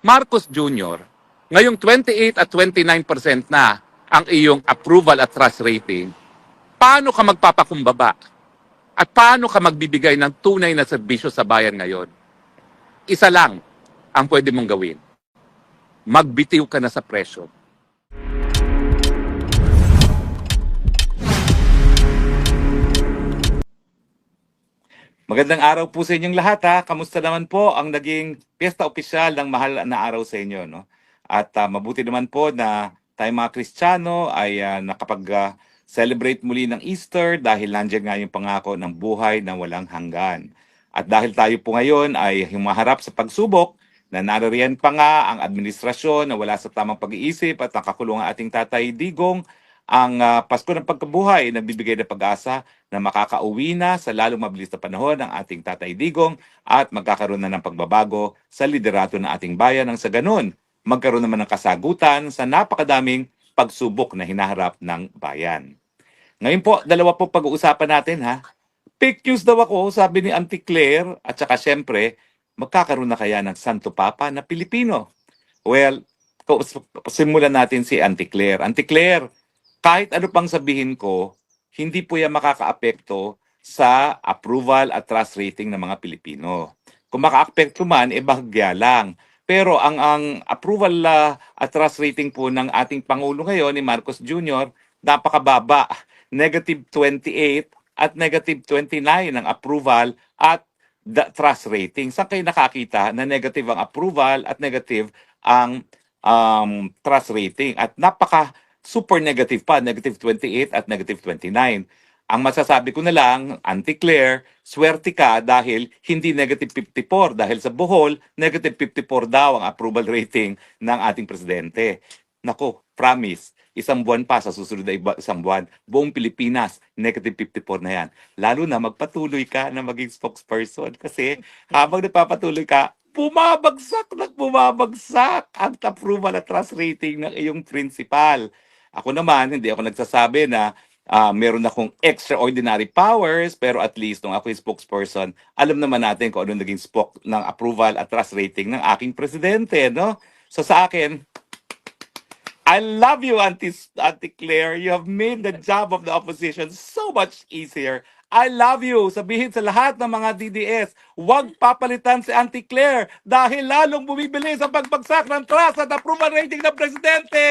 Marcos Jr., ngayong 28 at 29% na ang iyong approval at trust rating, paano ka magpapakumbaba? At paano ka magbibigay ng tunay na serbisyo sa bayan ngayon? Isa lang ang pwede mong gawin. Magbitiw ka na sa presyo. Magandang araw po sa inyong lahat ha. Kamusta naman po ang naging piyesta opisyal ng mahal na araw sa inyo, no? At mabuti naman po na tayo mga Kristiyano ay nakapag-celebrate muli ng Easter dahil nandiyan nga yung pangako ng buhay na walang hanggan. At dahil tayo po ngayon ay humaharap sa pagsubok na naririyan pa nga ang administrasyon na wala sa tamang pag-iisip at nakakulong ang ating Tatay Digong, ang Pasko ng Pagkabuhay nagbibigay ng pag-asa na makakauwi na sa lalong mabilis na panahon ang ating Tatay Digong at magkakaroon na ng pagbabago sa liderato ng ating bayan nang sa ganun magkaroon naman ng kasagutan sa napakadaming pagsubok na hinaharap ng bayan. Ngayon po, dalawa po pag-uusapan natin ha. Fake news daw ako, sabi ni Auntie Claire, at saka syempre, magkakaroon na kaya ng Santo Papa na Pilipino? Well, simulan natin si Auntie Claire. Auntie Claire, kahit ano pang sabihin ko, hindi po yan makakaapekto sa approval at trust rating ng mga Pilipino. Kung makaapekto man, bahagya lang. Pero ang approval at trust rating po ng ating Pangulo ngayon, ni Marcos Jr., napakababa. Negative 28 at negative 29 ang approval at the trust rating. Saan kayo nakakita na negative ang approval at negative ang trust rating? At super negative pa, negative 28 at negative 29. Ang masasabi ko na lang, Auntie Claire, swerte ka dahil hindi negative 54 dahil sa Bohol, negative 54 daw ang approval rating ng ating presidente. Nako, promise, isang buwan pa sa susunod na isang buwan, buong Pilipinas, negative 54 na yan. Lalo na magpatuloy ka na maging spokesperson kasi habang nagpapatuloy ka, bumabagsak ang approval at trust rating ng iyong principal. Ako naman, hindi ako nagsasabi na meron akong extraordinary powers, pero at least nung ako yung spokesperson, alam naman natin kung ano naging spok ng approval at trust rating ng aking presidente, no? So sa akin, I love you, Auntie Claire. You have made the job of the opposition so much easier. I love you. Sabihin sa lahat ng mga DDS, huwag papalitan si Auntie Claire dahil lalong bumibilis ang pagbagsak ng trust at approval rating ng presidente.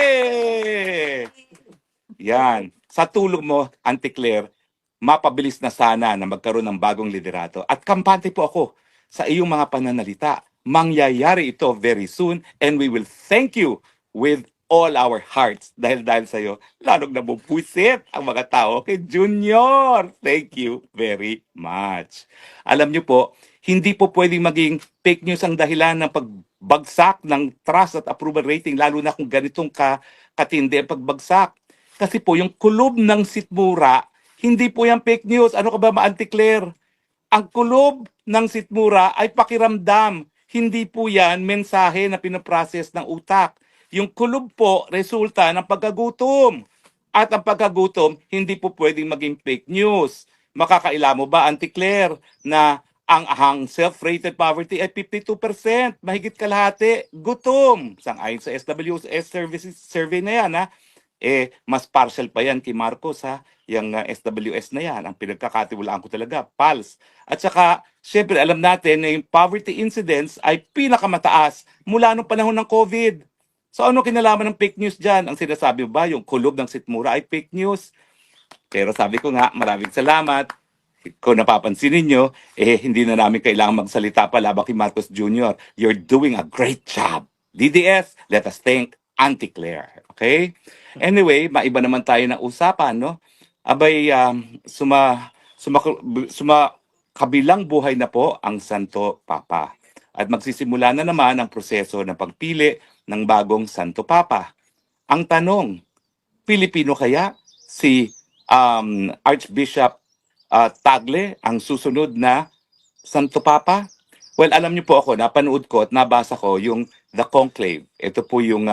Yan. Sa tulong mo, Auntie Claire, mapabilis na sana na magkaroon ng bagong liderato. At kampante po ako sa iyong mga pananalita. Mangyayari ito very soon and we will thank you with all our hearts dahil sa iyo lalong nabubuisit ang mga tao kay Junior. Thank you very much. Alam niyo po, hindi po pwedeng maging fake news ang dahilan ng pagbagsak ng trust at approval rating lalo na kung ganitong katindi ang pagbagsak. Kasi po yung kulob ng Sitmura, hindi po yan fake news. Ano ka ba, Auntie Claire? Ang kulob ng Sitmura ay pakiramdam. Hindi po yan mensahe na pinaprocess ng utak. Yung kulob po, resulta ng pagkagutom. At ang pagkagutom, hindi po pwedeng maging fake news. Makakaila mo ba, Auntie Claire, na ang self-rated poverty ay 52%, mahigit kalahati, gutom. Sang-ayon sa SWS services survey na yan, ha? Mas partial pa yan kay Marcos, ha? Yung SWS na yan, ang pinagkakatiwalaan ko talaga, PALS. At saka, syempre, alam natin na yung poverty incidence ay pinakamataas mula nung panahon ng COVID. So ano kinalaman ng fake news dyan? Ang sinasabi ba, yung kulob ng Sitmura ay fake news? Pero sabi ko nga, maraming salamat. Kung napapansin ninyo, hindi na namin kailangan magsalita pa labang kay Marcos Jr. You're doing a great job. DDS, let us thank Auntie Claire. Okay? Anyway, maiba naman tayo ng usapan, no? Abay, kabilang buhay na po ang Santo Papa. At magsisimula na naman ang proseso ng pagpili ng bagong Santo Papa. Ang tanong, Pilipino kaya si Archbishop Tagle ang susunod na Santo Papa? Well, alam niyo po ako, napanood ko at nabasa ko yung The Conclave. Ito po yung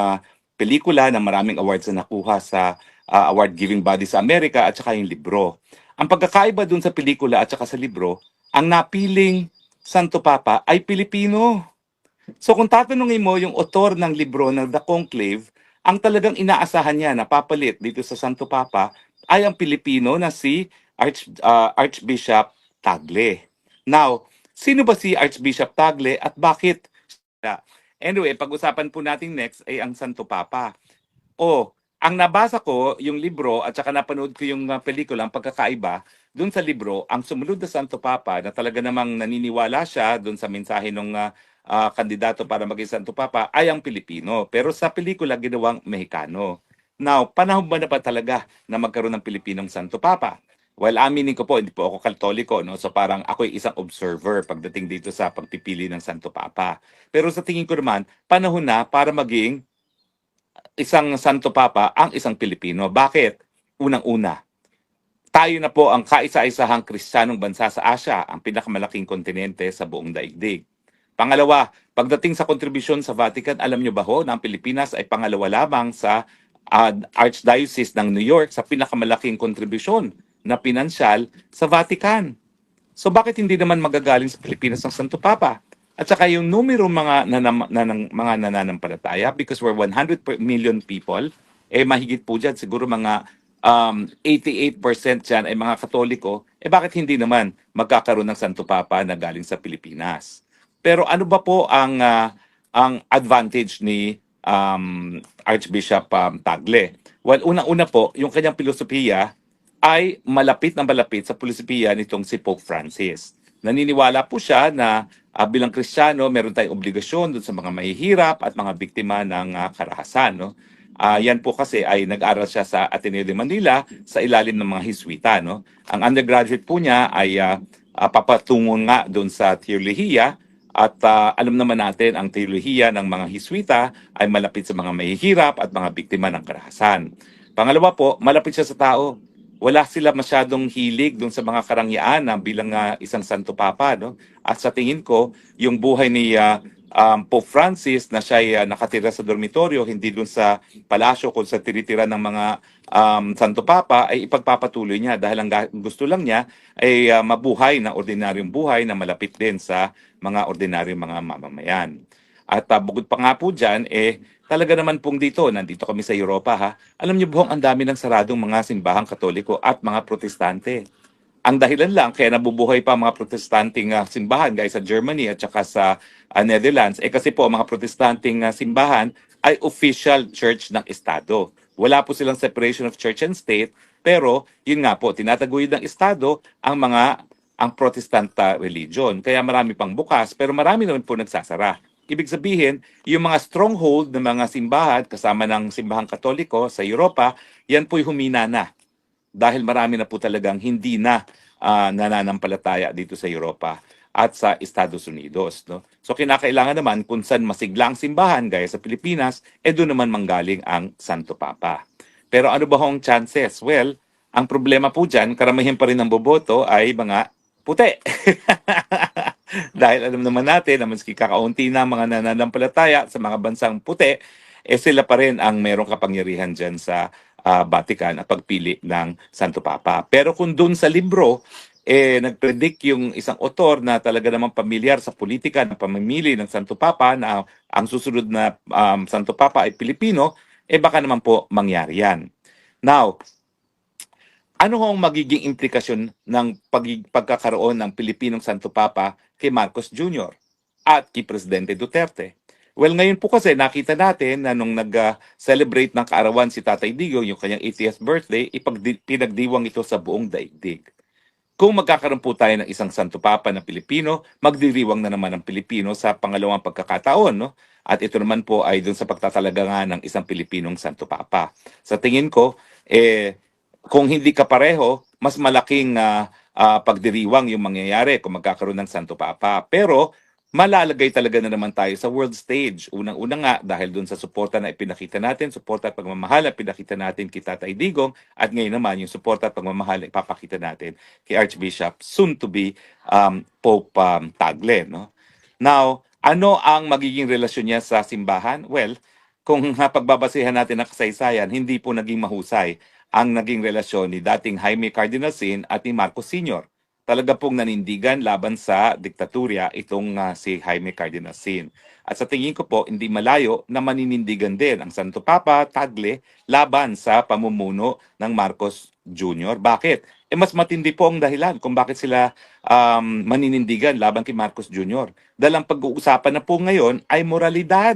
pelikula na maraming awards na nakuha sa award-giving body sa Amerika at saka yung libro. Ang pagkakaiba dun sa pelikula at saka sa libro, ang napiling Santo Papa ay Pilipino. So kung tatanungin mo yung author ng libro ng The Conclave, ang talagang inaasahan niya na papalit dito sa Santo Papa ay ang Pilipino na si Archbishop Tagle. Now, sino ba si Archbishop Tagle at bakit siya? Anyway, pag-usapan po natin next ay ang Santo Papa. Ang nabasa ko, yung libro, at saka napanood ko yung pelikula, ang pagkakaiba, dun sa libro, ang sumunod na Santo Papa, na talaga namang naniniwala siya dun sa mensahe ng kandidato para maging Santo Papa, ay ang Pilipino. Pero sa pelikula, ginawang Mexicano. Now, panahon ba na ba talaga na magkaroon ng Pilipinong Santo Papa? Well, aminin ko po, hindi po ako Katoliko, no? So parang ako ay isang observer pagdating dito sa pagpipili ng Santo Papa. Pero sa tingin ko naman, panahon na para maging isang Santo Papa ang isang Pilipino. Bakit? Unang-una, tayo na po ang kaisa-isahang Kristiyanong bansa sa Asia, ang pinakamalaking kontinente sa buong daigdig. Pangalawa, pagdating sa kontribusyon sa Vatican, alam nyo ba ho na ang Pilipinas ay pangalawa lamang sa Archdiocese ng New York sa pinakamalaking kontribusyon na pinansyal sa Vatican. So bakit hindi naman magagaling sa Pilipinas ng Santo Papa? At saka yung numero mga nananampalataya, because we're 100 million people, mahigit po dyan, siguro mga 88% dyan ay mga Katoliko, bakit hindi naman magkakaroon ng Santo Papa na galing sa Pilipinas? Pero ano ba po ang advantage ni Archbishop Tagle? Well, unang-una po, yung kanyang filosofiya ay malapit na malapit sa filosofiya nitong si Pope Francis. Naniniwala po siya na bilang Kristiyano, meron tayong obligasyon dun sa mga mahihirap at mga biktima ng karahasan. No? Yan po kasi ay nag-aral siya sa Ateneo de Manila sa ilalim ng mga Hiswita. No? Ang undergraduate po niya ay papatungo nga doon sa teolohiya at alam naman natin ang teolohiya ng mga Hiswita ay malapit sa mga mahihirap at mga biktima ng karahasan. Pangalawa po, malapit siya sa tao. Wala sila masyadong hilig doon sa mga karangyaan na bilang isang Santo Papa. No? At sa tingin ko, yung buhay ni Pope Francis na siya ay nakatira sa dormitoryo, hindi doon sa palasyo kung sa tinitira ng mga Santo Papa, ay ipagpapatuloy niya dahil ang gusto lang niya ay mabuhay na ordinaryong buhay na malapit din sa mga ordinaryong mga mamamayan. At bukod pa nga po dyan, talaga naman pong nandito kami sa Europa ha. Alam niyo buhong ang dami ng saradong mga simbahang Katoliko at mga Protestante. Ang dahilan lang kaya nabubuhay pa ang mga protestanting simbahan guys sa Germany at saka sa Netherlands kasi po ang mga protestanting simbahan ay official church ng Estado. Wala po silang separation of church and state, pero yun nga po, tinataguyod ng Estado ang Protestant religion. Kaya marami pang bukas, pero marami naman po nagsasara. Ibig sabihin, yung mga stronghold ng mga simbahan, kasama ng simbahang Katoliko sa Europa, yan po'y humina na. Dahil marami na po talagang hindi na nananampalataya dito sa Europa at sa Estados Unidos. No? So kinakailangan naman kung saan masiglang simbahan gaya sa Pilipinas, doon naman manggaling ang Santo Papa. Pero ano ba hong chances? Well, ang problema po dyan, karamihan pa rin ng boboto ay mga puti. Dahil alam naman natin na maski kakaunti na mga nananampalataya sa mga bansang puti, sila pa rin ang merong kapangyarihan dyan sa Vatican at pagpili ng Santo Papa. Pero kung dun sa libro, nag-predict yung isang author na talaga namang pamilyar sa politika ng pamimili ng Santo Papa na ang susunod na Santo Papa ay Pilipino, baka naman po mangyari yan. Now, ano ang magiging implikasyon ng pagkakaroon ng Pilipinong Santo Papa kay Marcos Jr. at kay Presidente Duterte? Well, ngayon po kasi nakita natin na nung nag-celebrate ng kaarawan si Tatay Digong, yung kanyang 80th birthday, pinagdiwang ito sa buong daigdig. Kung magkakaroon po tayo ng isang Santo Papa na Pilipino, magdiriwang na naman ang Pilipino sa pangalawang pagkakataon. No? At ito naman po ay dun sa pagtatalaga nga ng isang Pilipinong Santo Papa. Sa tingin ko, kung hindi ka pareho, mas malaking pagdiriwang yung mangyayari kung magkakaroon ng Santo Papa. Pero malalagay talaga na naman tayo sa world stage. Unang-una nga dahil dun sa suporta na ipinakita natin, suporta at pagmamahal na pinakita natin kay Tatay Digong, at ngayon naman yung suporta at pagmamahal na ipapakita natin kay Archbishop, soon to be Pope Tagle. No? Now, ano ang magiging relasyon niya sa simbahan? Well, kung pagbabasihan natin ang kasaysayan, hindi po naging mahusay ang naging relasyon ni dating Jaime Cardinal Sin at ni Marcos Sr. talaga pong nanindigan laban sa diktatorya itong si Jaime Cardinal Sin. At sa tingin ko po, hindi malayo na maninindigan din ang Santo Papa Tagle laban sa pamumuno ng Marcos Jr. Bakit? Mas matindi po ang dahilan kung bakit sila maninindigan laban kay Marcos Jr. Dahil ang pag-uusapan na po ngayon ay moralidad.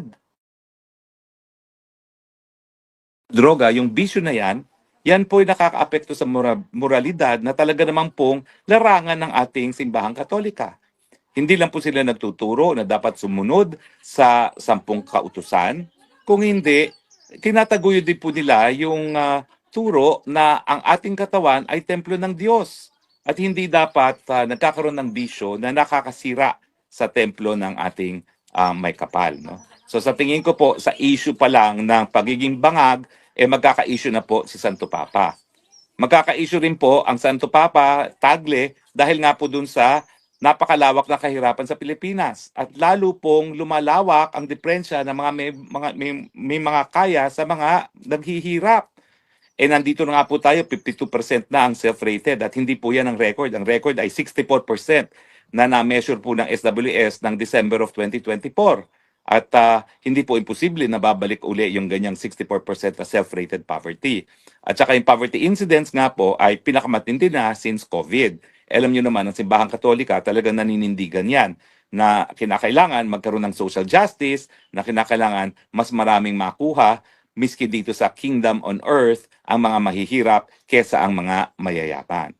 Droga, yung bisyo na yan po ay nakakaapekto sa moralidad na talaga namang pong larangan ng ating simbahang katolika. Hindi lang po sila nagtuturo na dapat sumunod sa 10 kautusan, kung hindi, tinataguyod din po nila yung turo na ang ating katawan ay templo ng Diyos at hindi dapat nagkakaroon ng bisyo na nakakasira sa templo ng ating may kapal. No? So sa tingin ko po, sa issue pa lang ng pagiging bangag, magkaka-issue na po si Santo Papa. Magkaka-issue rin po ang Santo Papa Tagle dahil nga po dun sa napakalawak na kahirapan sa Pilipinas at lalo pong lumalawak ang diferensya ng mga may mga kaya sa mga naghihirap. Nandito na nga po tayo, 52% na ang self-rated at hindi po yan ang record. Ang record ay 64% na na-measure po ng SWS ng December of 2024. At hindi po imposible na babalik uli yung ganyang 64% na self-rated poverty. At saka yung poverty incidence nga po ay pinakamatindi na since COVID. Alam nyo naman, ang Simbahang Katolika talagang naninindigan yan na kinakailangan magkaroon ng social justice, na kinakailangan mas maraming makuha, miski dito sa kingdom on earth, ang mga mahihirap kesa ang mga mayayaman.